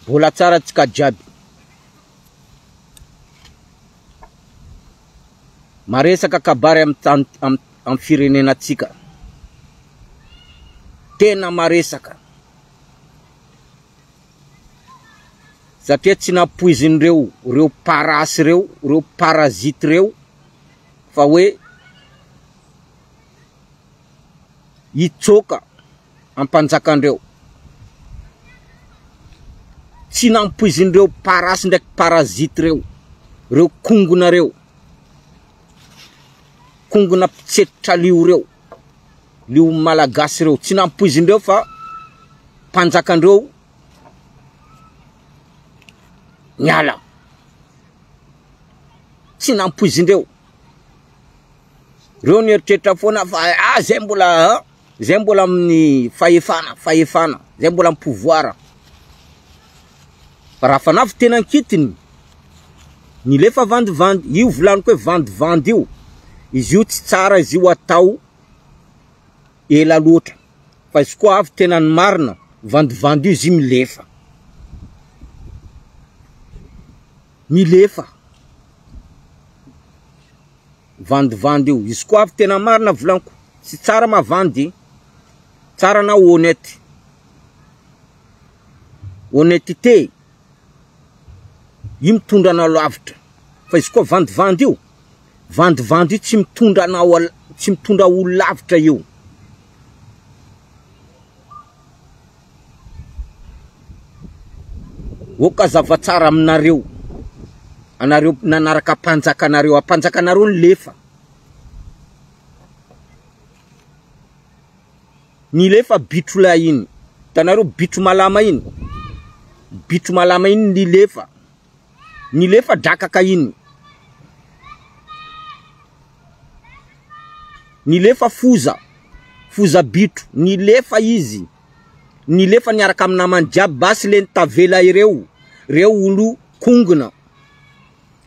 Vola tsara antsika jiaby. Maresaka kabary am firenenantsika. Tena maresaka. Satria tsy nampoizin'ireo, reo parasy reo parazity reo, fa hoe hitsoka ampanjakandreo. Tsy nampoizin'ireo parasy ndraiky parazity reo kongona reo. Kongona mpitsetitra lio reo. Lio malagasy reo. Tsy nampoizin'ireo fa mpanjakandreo niala. Tsy nampoizin'ireo. Reo nieritreritra foana fa zay mbola amin'ny fahefana, zay mbola amin'ny pouvoir. Fa raha fanavy tena ankitiny, nilefa vandivandy, io volaniko hoe vandivandy io, izy io tsy tsara izy io atao ela loatra. Fa izy koa avy tena ny marina, vandivandy io izy milefa. Milefa. Vandivandy io. Izy koa avy tena marina volaniko, tsy tsara mavandy, tsara na honnête. Honnêteté. Io mitondra anao lavitra. Fa izy koa vandivandy io, vandivandy io tsy mitondra olo lavitra io. Oka zava tsara aminareo. Anareo nanaraka mpanjakanareo, ampanjakanareo nilefa. Nilefa bitro la iny. Tanareo bitro malama iny. Bitro malama iny nilefa. Nilefa drakaka iny. Nilefa foza bitro. Nilefa izy. Nilefa niaraka amin'ny namany jiaby, basy le nitavela ireo. Reo olo kongona.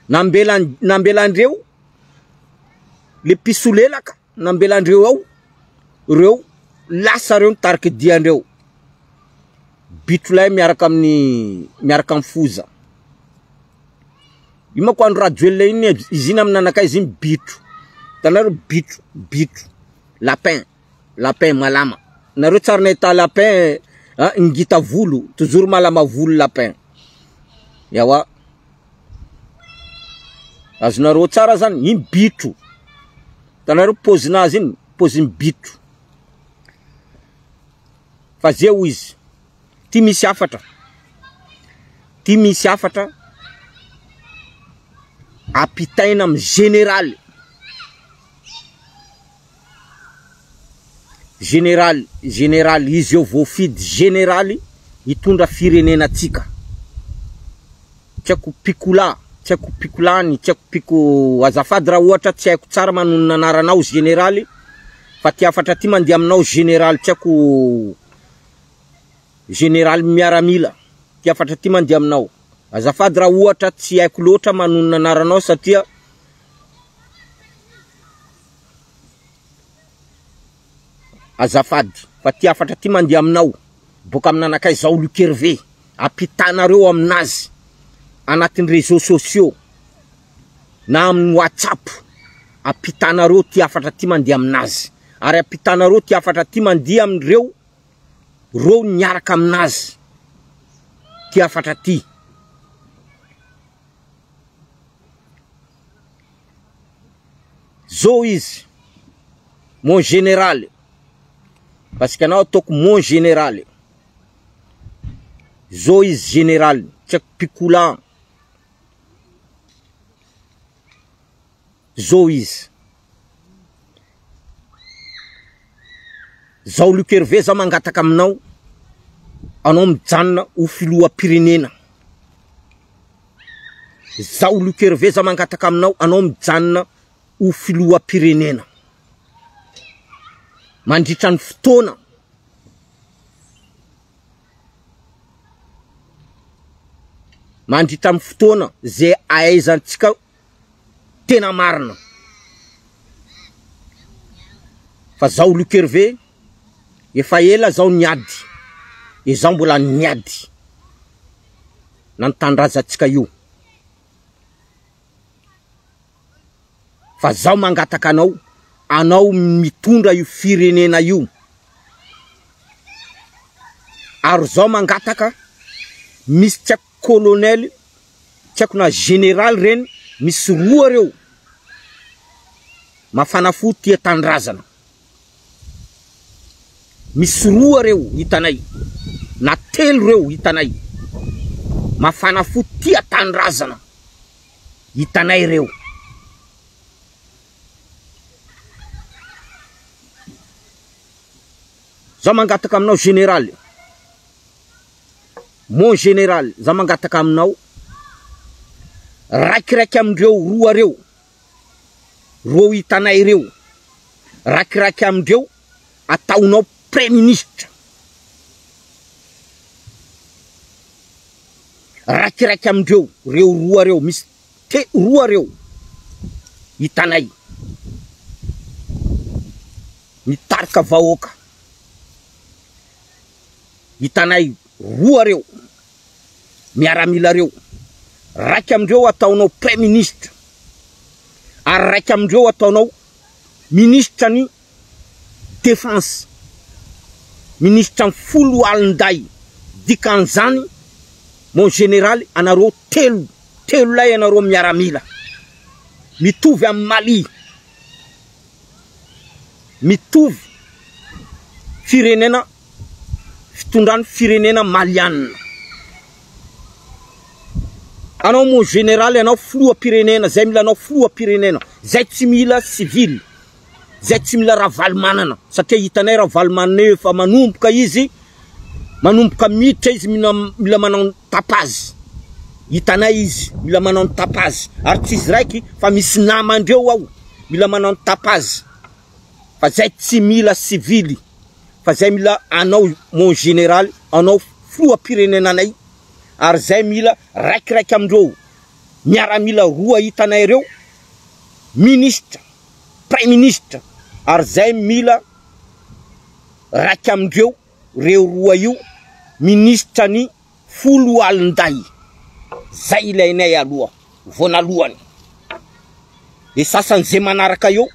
Nambelandreo. Le pisolelaka. Nambelandreo ao. Reo lasa reo nitarika diandreo. Bitro lay miaraka amin'ny foza. Io manko andro rajoelina iny izy iny amin'ny nanakay izy iny bitro. Tanareo bitro. Lapin malama. Nareo tsara nahita lapin ngita volo, toujours malama volo lapin. Yawa. Azonareo tsara zany, iny bitro. Tanareo pozinazy iny, poziny bitro. Fa zeo izy. Ty misy afatra. Apitaina amin'ny général. Général izy eo voafidy général hitondra firenenantsika. Tiako pikolany, tiako piko azafady raha ohatra tsy haiko tsara manonona anaranao général, fa ty afatra ty mandeha aminao général, tiako général miaramila. Ty afatra ty mandeha aminao. Azafady raha ohatra tsy haiko loatra manonona anaranao satria azafady, fa ty afatra ty mandeha aminao. Boka aminanakay zao Luc Hervé, apitanareo aminazy anatin'ny réseaux sociaux na amin'ny WhatsApp. Apitanareo ty afatra ty mandeha aminazy. Ary apitanareo ty afatra ty mandeha amin'ireo reo niaraka aminazy. Ty afatra ty. Zo izy, mon général. Parce que anao ataoko mon général. Zo izy général, tiako pikolan. Zo izy. Zao Luc Hervé zao mangataka aminao. Anao mijanona ho filoham-pirenena. Zao Luc Hervé zao mangataka aminao, anao mijanona ho filoham-pirenena. Mandritra ny fotoana. Mandritra ny fotoana zay ahaizantsika tena marina. Fa zao Luc Hervé efa ela zao niady. E zao mbola niady. nantandrazatsika io. Fa zaho mangataka anao, anao mitondra io firenena io. Ary zaho mangataka, misy tsy haiko colonel, tsy haiko na général reny, misy roa reo mafana fo tia tandrazana. Misy roa reo hitanay, na telo reo hitanay mafana fo tia tandrazana, hitanay reo. Zaho mangataka aminao général, mon général, zaho mangataka aminao, raikiraiky amindreo roa reo, roa hitanay reo, raikiraiky amindreo ataonao premier ministre. Raikiraiky amindreo reo roa reo, misy roa reo hitanay mitarika vahoaka, hitanay roa reo miaramila reo. Raiky amindreo ataonao premier ministre, ary raiky amindreo ataonao ministre ni défense, ministre ny folo alin-day. Dikan'izany mon général, anareo telo lay anareo miaramila, mitovy amin'ny Mali, mitovy firenena, fitondrany firenena maliana. Anao mon général, anao filoha pirenena, zay mila anao filoha pirenena, zay tsy mila civil, zay tsy mila ravalimanana, satria hitanay ravalimanana efa manomboka izy, manomboka miditra izy mila manao tapazy. Hitanay izy mila manao tapazy, ary tsy izy raiky fa misy namandreo ao mila manao tapazy. Fa zay tsy mila civil, fa zay mila anao mon général, anao filoha pirenenanay, ary zay mila raikiraiky amindreo miaramila roa hitanay reo, ministre, premier ministre, ary zay mila raiky amindreo reo roa io ministre ny folo alin-day. Zay ilainay aloha vonalohany. De sasany zay manaraka eo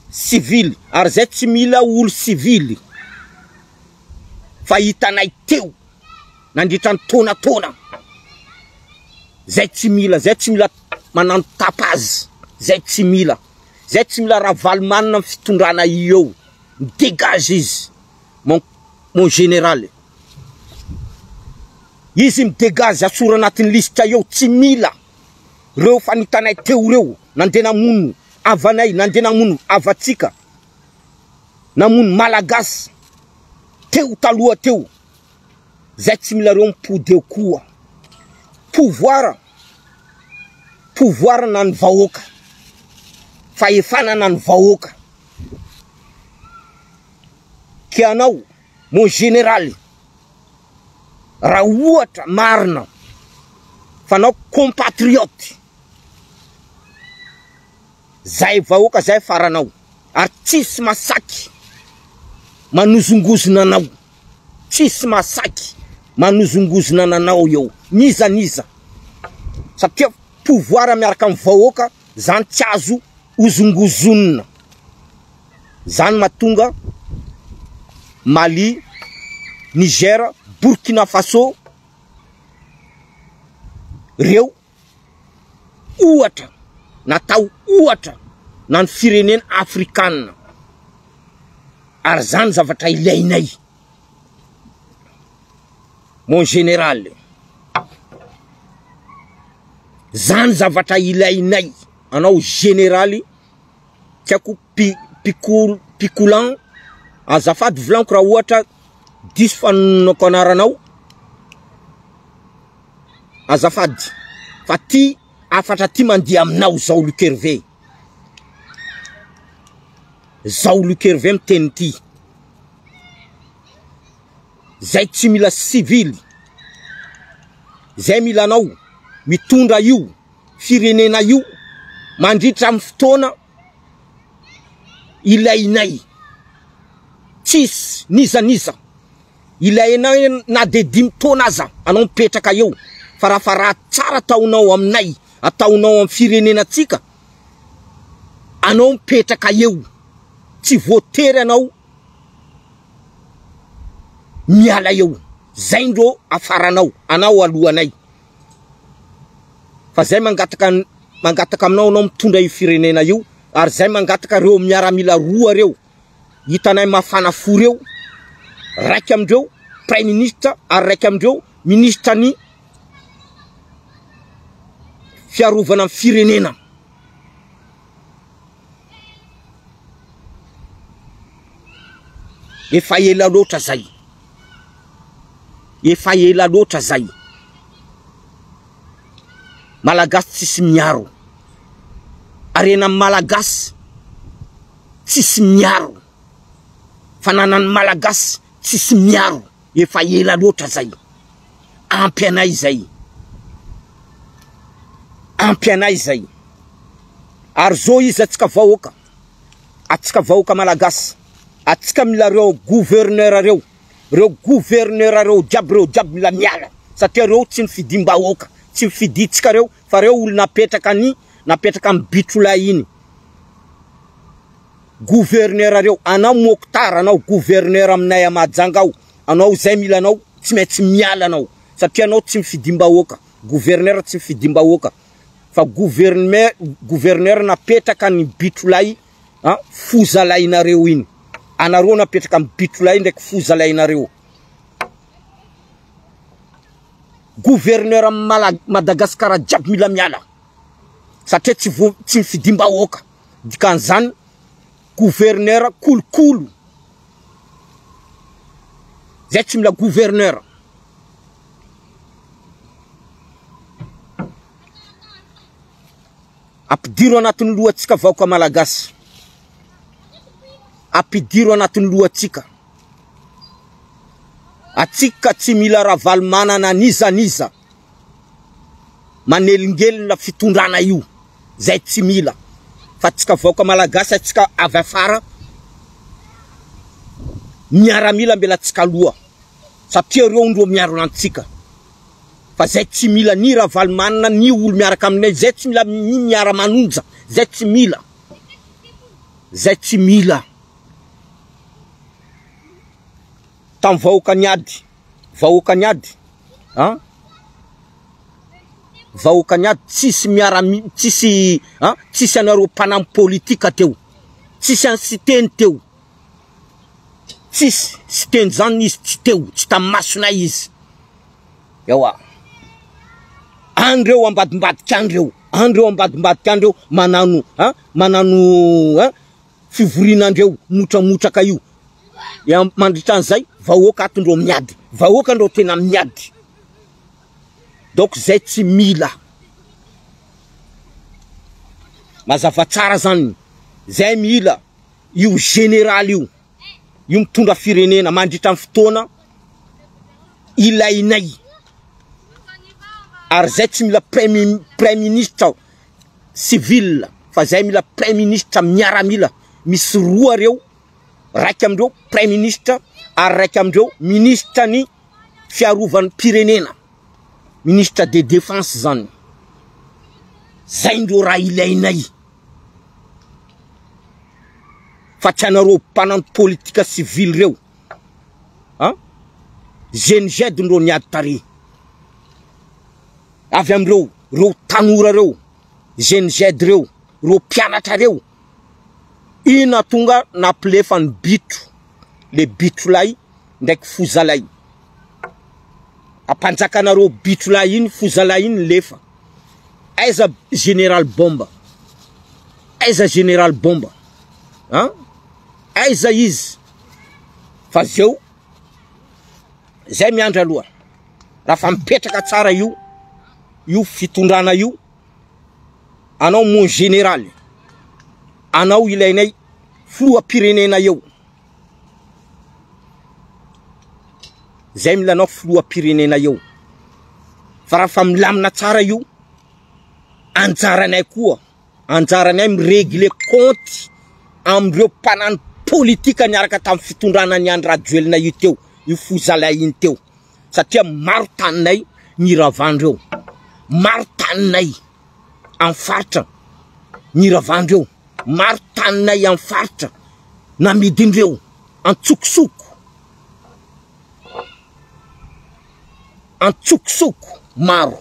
civil, ary zay tsy mila olo civil, fa hitanay teo nandritra ny taona, zay tsy mila manano tapazy, zay tsy mila ravalimanana amin'ny fitondrana io, dégage izy mon général. Izy midégage asora anatin'ny lista eo, tsy mila reo fa nitanay teo reo, nandena mono avanay, nandena mono avatsika, namono malagasy teo taloha teo, zay tsy mila reo mipody eo koa. Pouvoir na ny vahoaka, fahefanana ny vahoaka. Ke anao mon général, raha ohatra marina fa anao compatriote, zay vahoaka zay faranao, ary tsisy masaky manozongozona anao, tsisy masaky manozongozona anao eo, niza satria pouvoir miaraka amin'ny vahoaka zany tsy azo ozongozonina. Zany matonga Mali, Niger, Burkina Faso reo ohatra, natao ohatra na ny firenena afrikanina. Ary zany zavatra ilainay mon général, zany zavatra ilainay anao général. Tiako pikulan azafady volaniko raha ohatra diso fanonako anaranao, azafady, fa ty afatra ty mandeha aminao zao Luc Hervé. Zao Luc Hervé miteny ty, zay tsy mila civil, zay mila anao mitondra io firenena io mandritra amin'ny fotoana ilainay. Tsisy niza ilainay na de 10 taona aza anao mipetraka eo, farafara tsara ataonao aminay, ataonao amin'ny firenenantsika, anao mipetraka eo, tsy voatery anao miala eo. Zay ndro afaranao, anao alohanay. Fa zay mangataka aminao anao mitondra io firenena io, ary zay mangataka reo miaramila roa reo. Hitanay mafana fo reo, raiky amindreo Prime Ministre ary raiky amindreo Ministre ny fiarovana amin'ny firenena. Efa ela loatra zay. Efa ela loatra zay. Malagasy tsisy miaro. Arena malagasy tsisy miaro. Fananany malagasy tsisy miaro. Efa ela loatra zay. Ampy anay zay. Ampy anay zay. Ary zao izy atsika vahoaka. Atsika vahoaka malagasy. Atsika mila reo gouverneur reo. Reo gouverneur reo jiaby mila miala. Satria reo tsy nifidimbahoaka. Tsy nifiditsika reo. Fa reo olo napetraka amin'ny bitrolay iny. Gouverneur reo. Anao Mokhtar, anao gouverneur aminay Mahajanga ao. Anao zay mila anao tsy maintsy miala anao. Satria anao tsy nifidimbahoaka. Gouverneur tsy nifidimbahoaka. Fa gouverneur napetraka ny bitrolay fozalainareo iny. Anareo napetraka amin'ny bitrolay ndraiky fozalainareo. Gouverneur Madagasikara jiaby mila miala. Satria tsy nifidimbahoaka. Dikan'izany gouverneur kolokolo. Zay tsy mila gouverneur. Ampidiro anatin'ny lohatsika vahoaka malagasy. Ampidiro anatin'ny lohatsika. Atsika tsy mila ravaly manana niza. Manelingelina fitondrana io. Zay tsy mila. Fa atsika vahoaka malagasy, atsika avy afara. Miaramila mbela atsika aloha. Satria reo ndro miaro antsika. Fa zay tsy mila ni ravaly manana ni olo miaraka aminay. Zay tsy mila ni miara manonja. Zay tsy mila. Zay tsy mila. Tam vahoaka niady. Vahoaka niady. Vahoaka niady. Tsisy miara, tsisy anareo mpanamy politika teo. Tsisy an siteny teo. Tsisy siteny zany izy tsy teo. Tsy tamasona izy. Yawa. Andreo ambadimbadika andreo. Andreo ambadimbadika andreo manano fivorinandreo motramotraka io. Mandritran'izay vahoaka atondreo miady. Vahoaka andreo tena miady. Donc zay tsy mila. Mazava tsara zany. Zay mila io général io. Io mitondra firenena mandritra amin'ny fotoana ilainay. Ary zay tsy mila Premier Ministre civil. Fa zay mila Premier Ministre miaramila. Misy roa reo. Raiky amindreo Prime Ministre ary raiky amindreo Ministre ny fiarovany pirenena. Ministre de défense zany. Zay ndro raha ilainay. Fa tsy anareo mpanano politika civil reo. GNZ ndro niady tare. Avy amindreo, reo tanora reo. GNZ reo, reo mpianatra reo. Ina tonga namplefa ny bitro. Le bitrolay ndraiky fozalay. Apanjakanareo bitrolay iny, fozalay iny lefa. Aiza Général Bomba. Aiza Général Bomba. Aiza izy. Fa zeo. Zay miandra aloha. Raha fa mipetraka tsara io. Io fitondrana io. Anao mon général. Anao ilainay filoham-pirenena eo. Zay mila anao filoham-pirenena eo. Fa raha fa milamina tsara io, anjaranay koa. Anjaranay miregle compte amindreo mpanano politika niaraka tamin'ny fitondrana ny Andry Rajoelina io teo. Io fozalay iny teo. Satria maro taninay ny ravandreo. maro taninay am faritra Niravandreo, maro taninay am faritra Namidindreo antsokosoko maro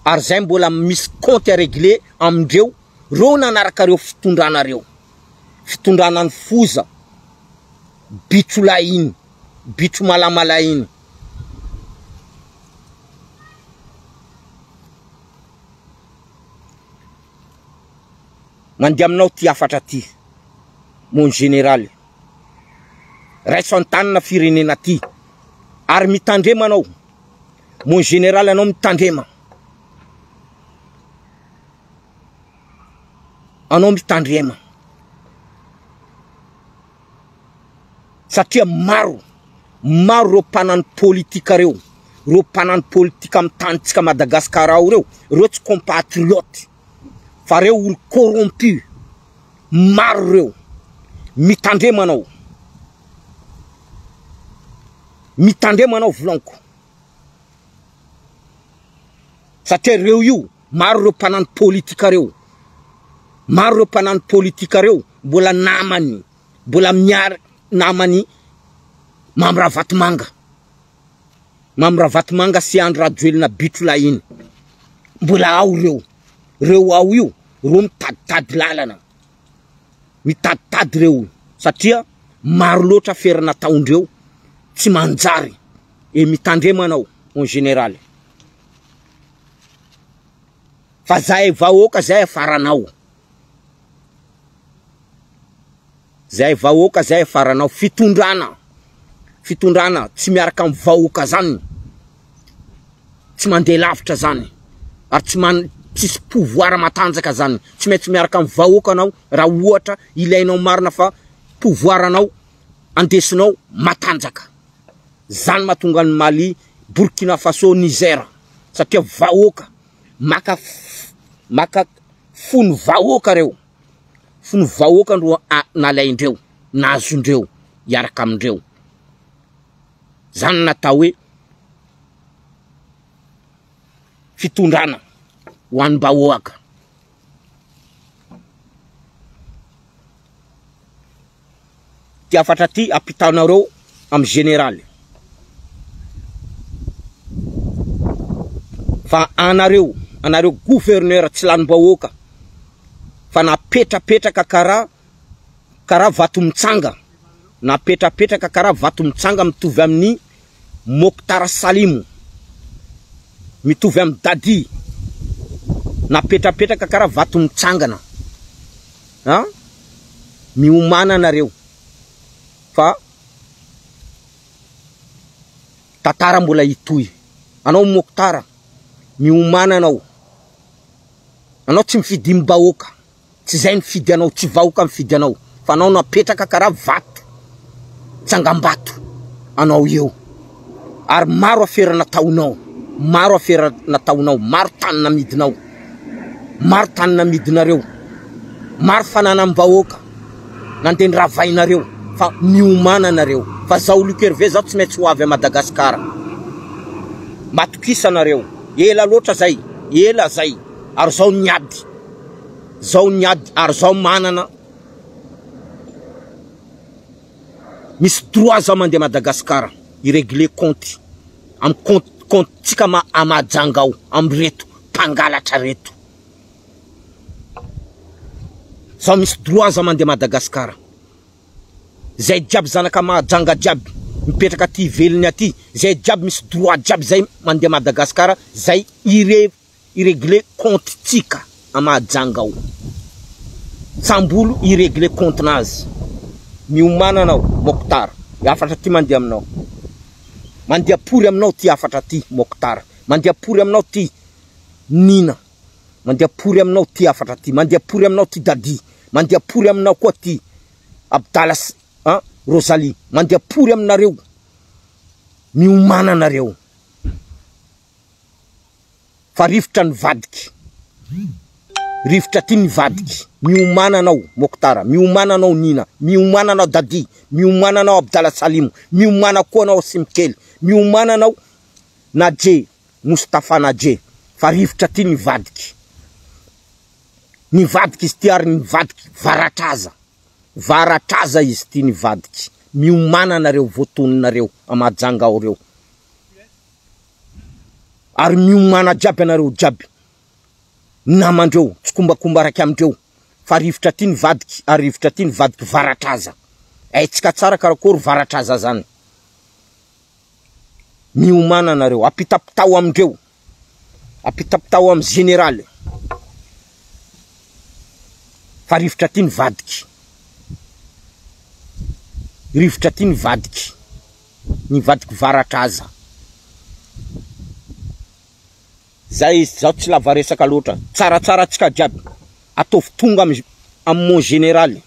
ary zay mbola misy compte à régler amindreo reo nanaraka reo fitondranareo fitondranany foza bitro lainy bitro malamala iny mandeha aminao ty afatra ty mon général raiso an-tanina firenena ty ary mitandrema anao mon général anao mitandrema satria maro reo mpanany politika reo mpanany politika amin'ny tanitsika Madagasikara reo tsy compatriote fa reo olo corrompu maro reo mitandrema anao volanko satria reo io maro reo mpanany politika reo mbola namany mbola miara namany Mamravatomanga sy Andry Rajoelina bitro la iny mbola ao reo ao io reo mitaditady lalana mitaditady reo satria maro loatra fera nataondreo tsy manjary mitandrema anao mon général fa zay vahoaka zay afaranao fitondrana tsy miaraka amin'ny vahoaka zany tsy mandeha lavitra zany ary tsisy pouvoir matanjaka zany tsy maintsy miaraka amin'ny vahoaka anao raha ohatra ilainao marina fa pouvoir anao andesinao matanjaka zany mahatonga ny Mali Burkina Faso Niger satria vahoaka maka fony vahoaka reo fony vahoaka ndro nalaindreo nazondreo iaraka amindreo zany natao hoe fitondrana ho an'ny vahoaka ty afatra ty ampitaonareo am général fa anareo gouverneur tsy lanim-bahoaka fa napetrapetraka kara vato mitsanga napetrapetraka kara vato mitsanga mitovy amin'ny Mokhtar Salimu mitovy amin'ny Dadi napetrapetraka kara vato mitsangana miomana nareo fa tatara mbola itoy anao Mokhtar miomana anao tsy mifidy mbahoaka tsy zay mifidy anao tsy vahoaka mifidy anao fa anao napetraka kara vato tsangambato anao eo ary maro afera nataonao maro tany namidinareo maro fanana mbahoaka nandeny ravainareo fa miomana nareo fa zao Lukerve zao tsy maintsy ho avy a Madagasikara matokisa nareo ela loatra zay ary zao niady ary zao manana misy droit zao mandeha Madagasikara irégler compte am compte tsika amajanga ao am reto mpangalatra reto zao misy droit zao mandeha Madagasikara zay jiaby zanaka majanga jiaby mipetraka ty velony aty zay jiaby misy droit jiaby zay mandeha Madagasikara zay irégler compte tsika amajanga ao sambolo irégler compte nazy miomana anao Mokhtar afatra ty mandeha aminao mandeha pory aminao ty afatra ty Mokhtar mandeha pory aminao ty Nina mandeha pory aminao ty afatra ty mandeha pory aminao ty Dadi mandeha pory aminao koa ty Abdala Rosalie mandeha pory aminareo miomana nareo fa rivotra ny vadiky rivotra ty mivadiky miomana anao Mokhtar miomana anao Nina miomana anao Dadi miomana anao Abdala Salimu miomana koa anao Simkely miomana anao Nadje Mustafa Nadje fa rivotra ty nivadiky. Nivadiky izy ty ary nivadiky varatraza. Varatraza izy ty nivadiky. Miomana nareo voatoninareo amajanga ao reo. Ary miomana jiaby anareo jiaby. Namandreo, tsy kombakomba raky amindreo. Fa rivotra ty nivadiky, ary rivotra ty nivadiky varatraza. Tsika tsara karakory varatraza zany. Miomana nareo, apitapitao amindreo. Apitapitao am général. Fa rivotra ty nivadiky. Rivotra ty nivadiky. Nivadiky varatraza. Zay zao tsy lava resaka loatra. Tsaratsara tsika jiaby. Ataovy tonga am mon général.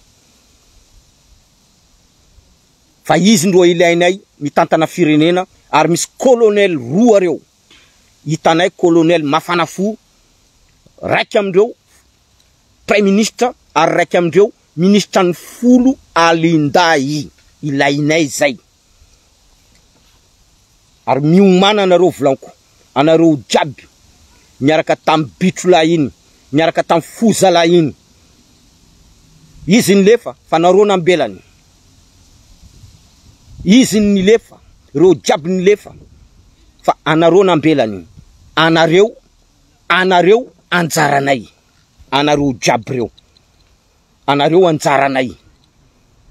Fa izy ndro ilainay mitantana firenena ary misy colonel roa reo. Hitanay colonel Mafanafo, raiky amindreo premier ministre ary raiky amindreo ministre ny folo Alinday. Ilainay zay. Ary miomana anareo volanko. Anareo jiaby miaraka tam Bitrola iny, miaraka tam Fozala iny. Izy nilefa fa nareo nambelany. Izy nilefa, reo jiaby nilefa fa anareo nambelany. Anareo anjaranay. Anareo jiaby reo. Anareo anjaranay.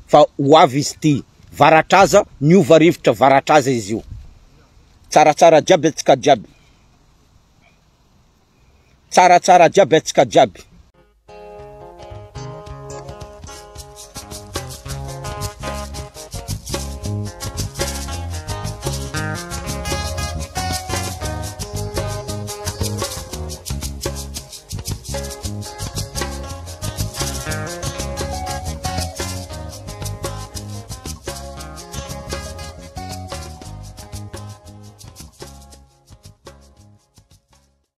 Fa hoavy izy ty varatraza, niova rivotra varatraza izy io. Tsaratsara jiaby atsika jiaby. Tsaratsara jiaby atsika jiaby.